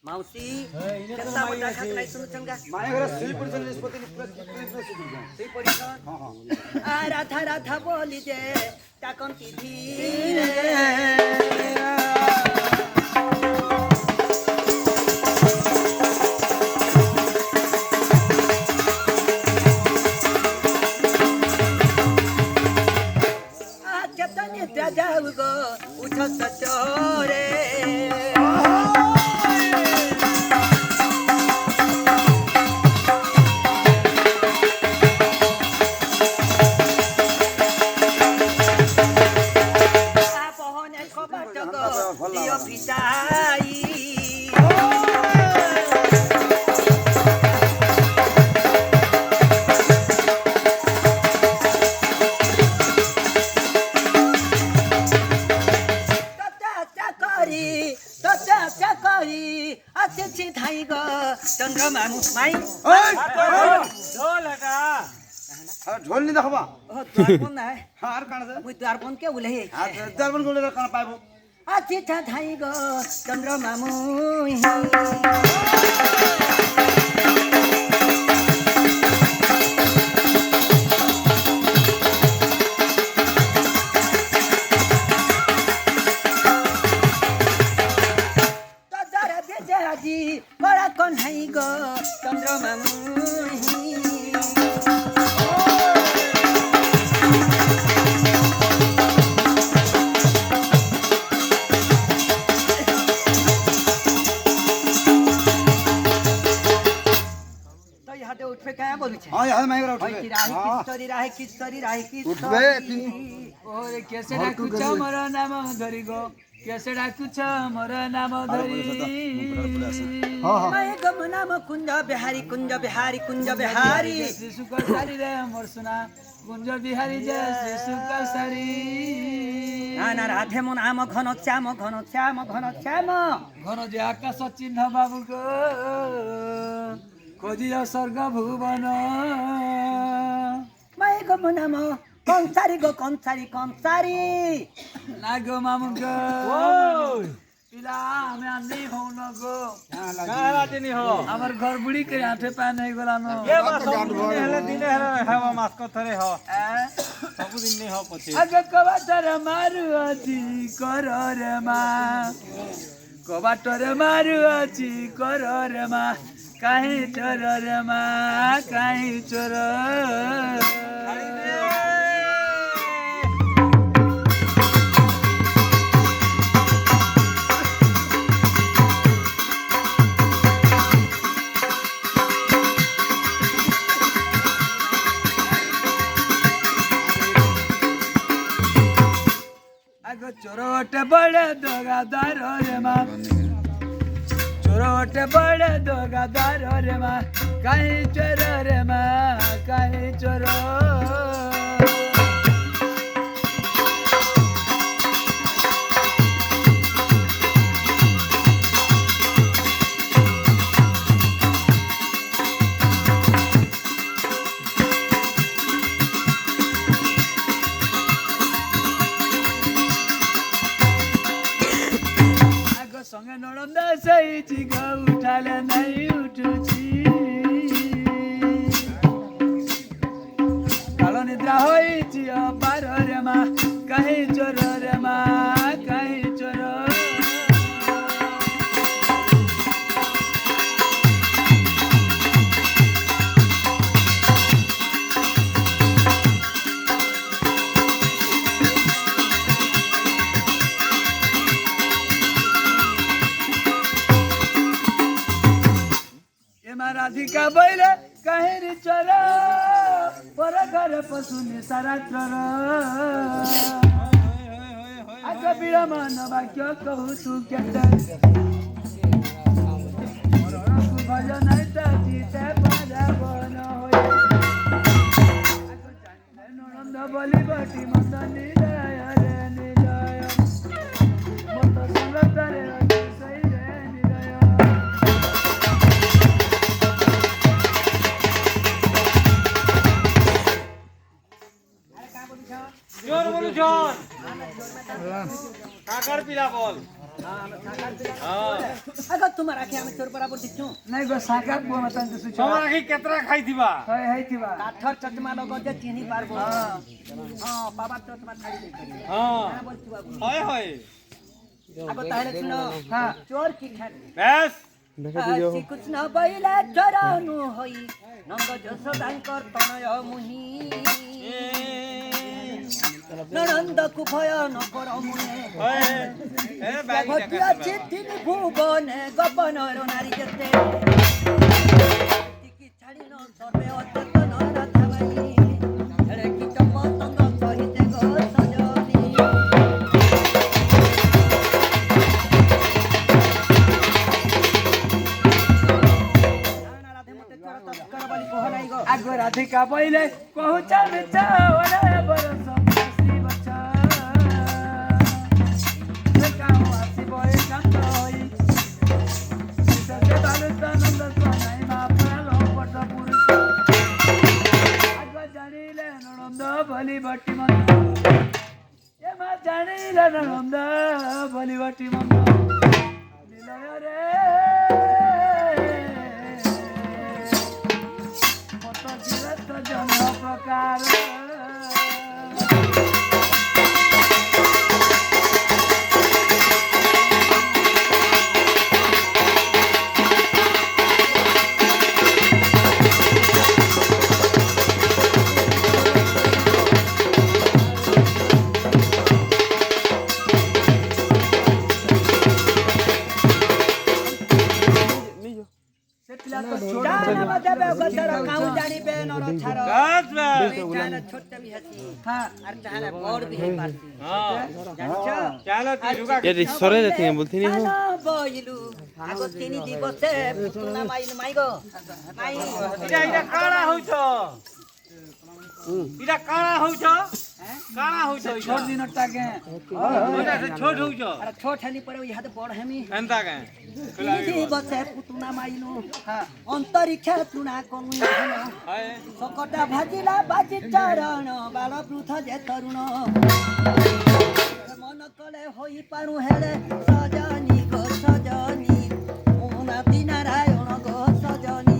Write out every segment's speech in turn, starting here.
मावशी केतना मोटा खात नाही सुरू चंगा माझ्या घरात सुई पडचं निष्पत्ती सुई पडी आ राधा राधा बोली दे टाकन ती धीरे जाऊ गो उठ सचोरे पहने खबर गो दियो पिताई अच्छी थाई गो चंद्रमा माई ढोल का ढोल नहीं देखबा द्वारपन है हार कान से मुई द्वारपन के बोले है द्वारपन गोले कान पाइबो अच्छी थाई गो चंद्रमा मुई बड़ा कौन है गो चंद्रमा मुही तो यहाँ पे उठ पे क्या बोलू छे हां यहाँ मैं उठ के राही किस उठबे ओरे कैसे डाकुछ मोर नाम धरी गो कैसे डाकुछ मोर नाम धरी मैं गम नाम कुंज बिहारी शिशु का सारी रे मोर सुना कुंज बिहारी जय शिशु का सारी ना राधे मो नाम घन श्याम घन जे आकाश चिन्ह बाबू को खोजिया स्वर्ग भुवन मैं गम नाम कंसारी नागो मामू को पिला हमें आंधी हो न गो काला दिनी हो हमर घर बुढ़ी के आठे पा नहीं गोला न ये बस हेले दिने हेले हवा मास को थरे हो सब दिन नहीं हो पछि आगे कबाटर मारू अची कर रे मा कबाटर मारू अची कर रे मा काहे चोर रे मा काहे चोर चोरोटे बड़े दोगादार रे माँ चोरोटे बड़े दोगादार रे माँ कहीं चोर रे माँ कहीं चोरो संगे नड़ंदा सही चिगा उठाले नहीं उठुची कालो निद्रा होई अपार रे मा कहीं चोर रे मा कहीं चोर राधिका बैले कहीं रे चरा पर घर पशुनि सारा चर आका बिरा मन वाक्य कहू तू केते भजन जीते पावन होय नंद बलि बटी मत निदय रे निदय मत संगत रे सही रे निदय जोर बोलू जोर काकर पिला बोल अगर तुम्हारा आखे हम चोर बराबर दिखू नहीं गो साकार बुआ मतन तो सुचो ତମର କି କେତେଟା ଖାଇଥିବା है थिबा काठर चचमा लगो जे चिन्ही पारबो हां बाबा चचमा छाड़ी दे करी ହଁ ना बोलती बाबू হয় হয় अगर ताहले सुनो हां चोर की खान বেশ आछि कुछ न बैला चरानु होई नंद जसोदांकर तनय मुनि ननंद कु भय न कर मुने এ বাই भटिया चिठिन भुवने गपनर नारी जते टिकी छाड़ी न सर्वे अचेतन राधा भाई हेरे कीट पतंग सहित गो सजनी ना राधे मते चोर तस्कर बोली कोह नाही गो आगो राधिका पहिले कहूचा बेचा ओरे बरस श्री बच्चा काऊ आसी बोए कांत होई सते बालुता नंद सोनाई मापलो पट पुरुष आगो जानिले ननंद भली बट्टी मन ए मा जानिले ननंद भली बट्टी मन निलय रे मत जीवत जन प्रकार से पिला तो छोड़ा जान बदे गदर काऊ जानी बे नर छार বেশ বেশ जान छोट भी हसी हां আর চাহলে বড় भी है पारसी হ্যাঁ জানছো চলো তুই রুগা ये सरे देते हैं बोलते नहीं हो বইলু আগো তিনি দিবসে পুতুনা মাইল মাইগো মাই এটা এটা কাড়া হইছ এটা কাড়া হইছ কাড়া হইছ छोड़ दिन टाके ওটা ছোট হইছ আর ছোট হলি পরে ইহা তো বড় হেমি এন্তা কে তিনি দিবসে পুতুনা মাইলু অন্তরিক্ষ তুনা কোন হয় সকটা ভাজিলা বাজি চরণ বাল বৃথ যে তরুণ মন কলে হই পারু হেলে সজনী গো সজনী উনাতি নারায়ণ গো সজনী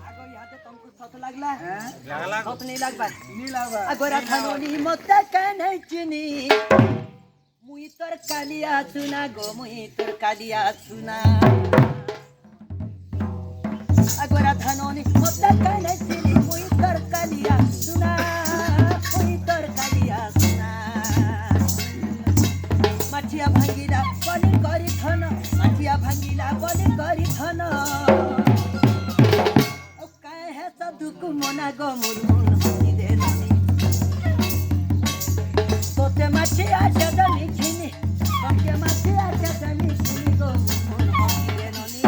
আগো ইয়াতে তমকু সত লাগলা লাগলা সত নি লাগবা नी लावा আগরা থানোনি মতে কেনে চিনি মুই তোর কালিয়া সুনা গো মুই তোর কালিয়া সুনা আগরা থানোনি মতে কেনে চিনি মুই তোর কালিয়া সুনা মুই তোর কালিয়া সুনা মাঠিয়া ভাঙ্গিলা বলি করি ধন মাঠিয়া ভাঙ্গিলা বলি করি ধন ও কাহে হে সদুকু মনা গো মুরমুন হনি দে ননি তোতে মাছি আছে দনি খিনি তোতে মাছি আছে দনি খিনি গো মুরমুন হনি দে ননি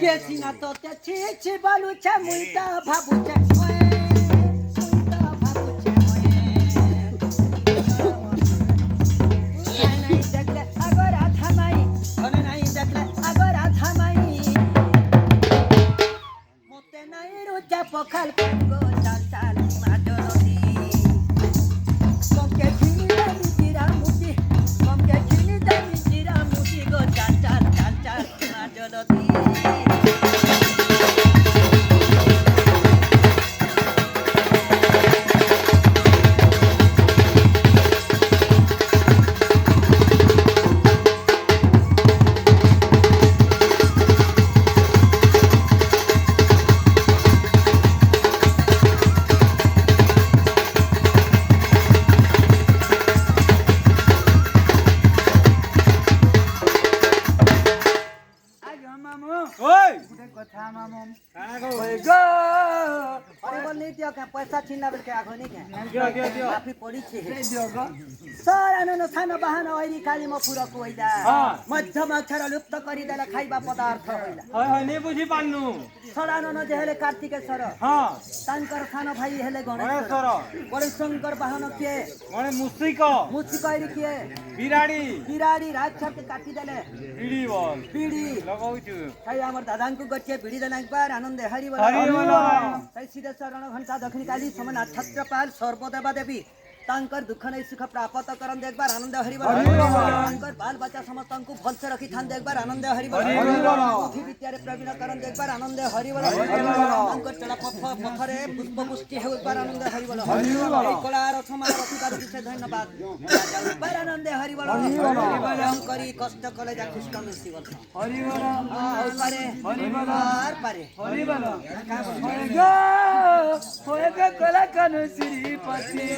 কেছি না তোতে ছি ছি বলুছে মুই তো ভাবুছে ওয়ে মুই তো ভাবুছে ওয়ে নাই দেখলে আগরা থামাই ধনে নাই দেখলে আগরা থামাই মতে নাই রুজা পখাল গো চাল চাল মাডরদি কমকে ঝিনি দামি জিরা মুদি কমকে ঝিনি দামি জিরা মুদি গো চাল চাল চাল চাল মাডরদি नहीं दियो क्या पैसा छीनला बेल के आगो नहीं क्या दियो माफी पड़ी छे दियो ग सर अनन सानो बहाना ओइरी काली म पुरा कोइदा हाँ। मध्यम अक्षर लुप्त करी देला खाइबा पदार्थ होइला হয় হয় নে বুঝি পান্নু सर अनन जे हेले कार्तिकेश्वर হ্যাঁ तांकर सानो भाई हेले गणेश গণেশ্বর बड़े शंकर बहाना किए মানে মুসিক मुची कइरी किए বিরাড়ি बिराडी राक्षस के काटी देले বিড়ি বল बीड़ी লগাউছু তাই আমার দাদাଙ୍କୁ গচ্ছে বিড়ি দেন একবার আনন্দে হরি বল হরি বল তাই সিদ্ধেশ্বর ঘণ্টা দক্ষিণ কালী সমান ছত্রপাল সর্বদেবা দেবী तांकर दुख नहीं सुख प्राप्त करन एक बार आनंद हरि बोल तांकर बाल बच्चा समस्तଙ୍କୁ भलसे रखी थान एक बार आनंद हरि बोल बुद्धि विद्यारे प्रवीण करन एक बार आनंद हरि बोल तांकर चला पथरे पुष्प पुष्टि हे एक बार आनंद हरि बोल এই কলার সমান রক্ষার বিষয়ে ধন্যবাদ এক বার আনন্দ হরি বল রং করি কষ্ট কলে যা খুশকা মিশি বল हरि बोल পারে হরি বল আর পারে हरि बोल होएगा होएगा कला कन श्रीपति